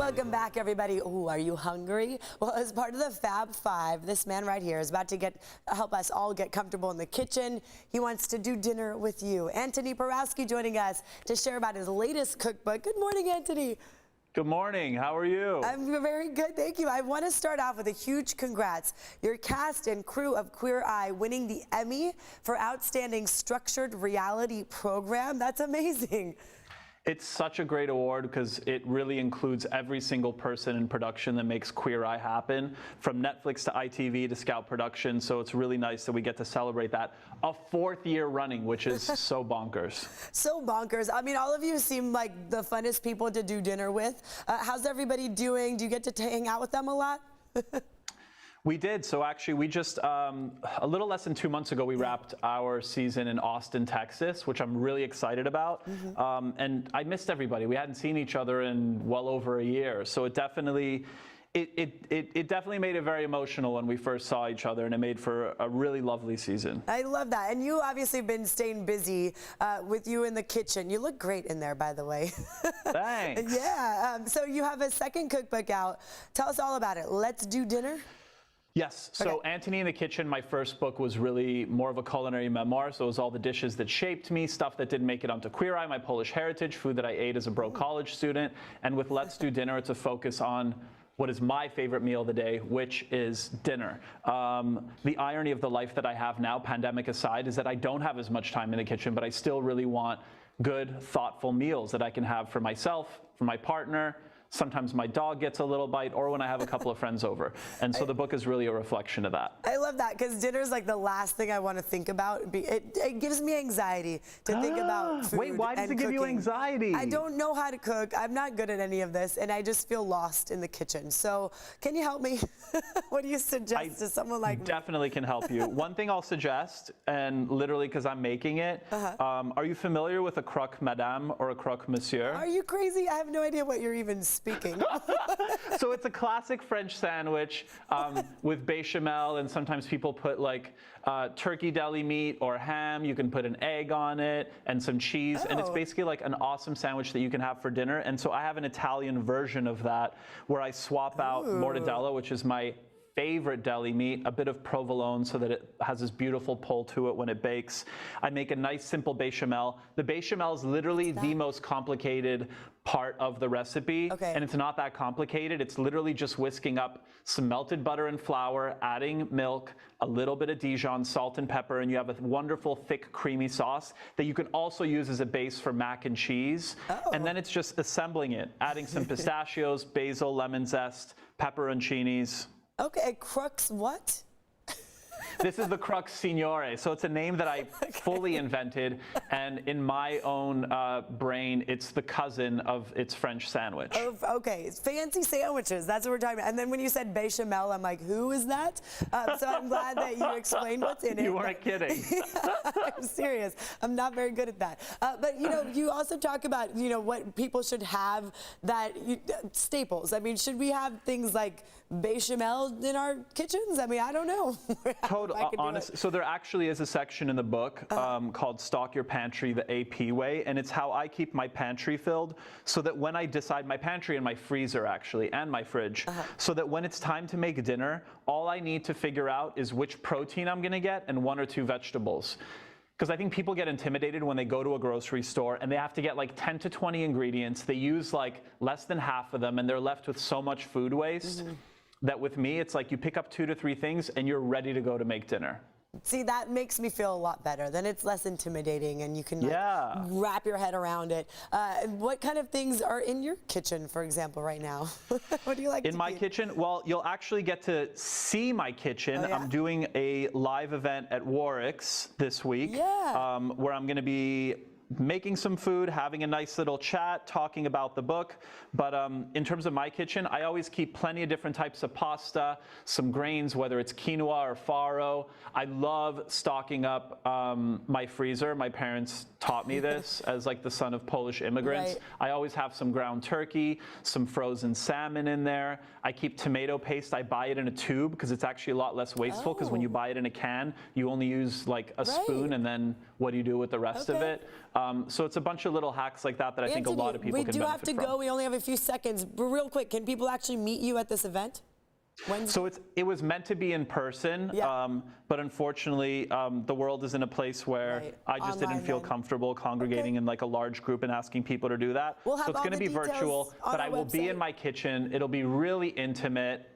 Welcome back, everybody. Ooh, are you hungry? Well, as part of the Fab Five, this man right here is about to help us all get comfortable in the kitchen. He wants to do dinner with you. Anton Porowski joining us to share about his latest cookbook. Good morning, Anthony. Good morning. How are you? I'm very good, thank you. I want to start off with a huge congrats. Your cast and crew of Queer Eye winning the Emmy for Outstanding Structured Reality Program. That's amazing. It's such a great award because it really includes every single person in production that makes Queer Eye happen, from Netflix to ITV to Scout Productions. So it's really nice that we get to celebrate that a 4th year running, which is so bonkers. So bonkers. I mean, all of you seem like the funnest people to do dinner with. How's everybody doing? Do you get to hang out with them a lot? We did. So actually, we just, a little less than 2 months ago, we wrapped our season in Austin, Texas, which I'm really excited about. And I missed everybody. We hadn't seen each other in well over a year. So it definitely, it definitely made it very emotional when we first saw each other, and it made for a really lovely season. I love that. And you obviously have been staying busy with you in the kitchen. You look great in there, by the way. Thanks. Yeah. So you have a second cookbook out. Tell us all about it. Let's Do Dinner. Yes. So Antony in the Kitchen, my first book, was really more of a culinary memoir. So it was all the dishes that shaped me, stuff that didn't make it onto Queer Eye, my Polish heritage, food that I ate as a broke college student. And with Let's Do Dinner, it's a focus on what is my favorite meal of the day, which is dinner. The irony of the life that I have now, pandemic aside, is that I don't have as much time in the kitchen, but I still really want good, thoughtful meals that I can have for myself, for my partner. Sometimes my dog gets a little bite, or when I have a couple of friends over. And so the book is really a reflection of that. I love that, because dinner is like the last thing I want to think about. It gives me anxiety to think about food. Wait, why does it give cooking. you anxiety? I don't know how to cook. I'm not good at any of this, and I just feel lost in the kitchen. So can you help me? What do you suggest to someone like me? Definitely can help you. One thing I'll suggest, and literally because I'm making it, are you familiar with a croque madame or a croque monsieur? Are you crazy? I have no idea what you're even speaking. So it's a classic French sandwich with bechamel, and sometimes people put like turkey deli meat or ham. You can put an egg on it and some cheese, and it's basically like an awesome sandwich that you can have for dinner. And so I have an Italian version of that where I swap out mortadella, which is my favorite deli meat, a bit of provolone so that it has this beautiful pull to it when it bakes. I make a nice simple bechamel. The bechamel is literally the most complicated part of the recipe, and it's not that complicated. It's literally just whisking up some melted butter and flour, adding milk, a little bit of Dijon, salt and pepper, and you have a wonderful thick creamy sauce that you can also use as a base for mac and cheese. And then it's just assembling it, adding some pistachios, basil, lemon zest, pepperoncinis. Okay, crux what? This is the Crux Signore. So it's a name that I fully invented, and in my own brain, it's the cousin of its French sandwich. Okay, it's fancy sandwiches. That's what we're talking about. And then when you said bechamel, I'm like, who is that? So I'm glad that you explained what's in it. You weren't kidding. I'm serious. I'm not very good at that. But you know, you also talk about what people should have staples. I mean, should we have things like bechamel in our kitchens? I mean, I don't know. Honest, so there actually is a section in the book called Stock Your Pantry the AP Way, and it's how I keep my pantry filled so that when I decide, my pantry and my freezer actually, and my fridge, so that when it's time to make dinner, all I need to figure out is which protein I'm gonna get and 1 or 2 vegetables. Because I think people get intimidated when they go to a grocery store and they have to get like 10 to 20 ingredients. They use like less than half of them, and they're left with so much food waste. That with me, it's like you pick up 2 to 3 things and you're ready to go to make dinner. See, that makes me feel a lot better. Then it's less intimidating and you can wrap your head around it. What kind of things are in your kitchen, for example, right now? What do you like in my kitchen? Well, you'll actually get to see my kitchen. I'm doing a live event at Warwick's this week where I'm going to be making some food, having a nice little chat, talking about the book. But in terms of my kitchen, I always keep plenty of different types of pasta, some grains, whether it's quinoa or farro. I love stocking up my freezer. My parents taught me this as like the son of Polish immigrants. I always have some ground turkey, some frozen salmon in there. I keep tomato paste. I buy it in a tube because it's actually a lot less wasteful, because when you buy it in a can, you only use like a spoon and then what do you do with the rest of Okay. it? So it's a bunch of little hacks like that I think a lot of people can benefit from. We do have to go. We only have a few seconds. But real quick, can people actually meet you at this event? Wednesday? So it was meant to be in person, Yeah. but unfortunately, the world is in a place where Right. I just Online didn't feel then. comfortable congregating Okay. in like a large group and asking people to do that. We'll have so it's all going to the be virtual, details on but our I will be in website. my kitchen. It'll be really intimate.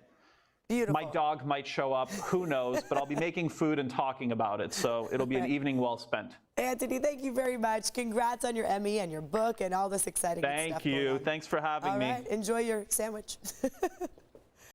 Beautiful. My dog might show up, who knows, but I'll be making food and talking about it. So it'll be an Right. evening well spent. Anthony, thank you very much. Congrats on your Emmy and your book and all this exciting stuff Thank going you. on. Thanks for having All me. right. Enjoy your sandwich.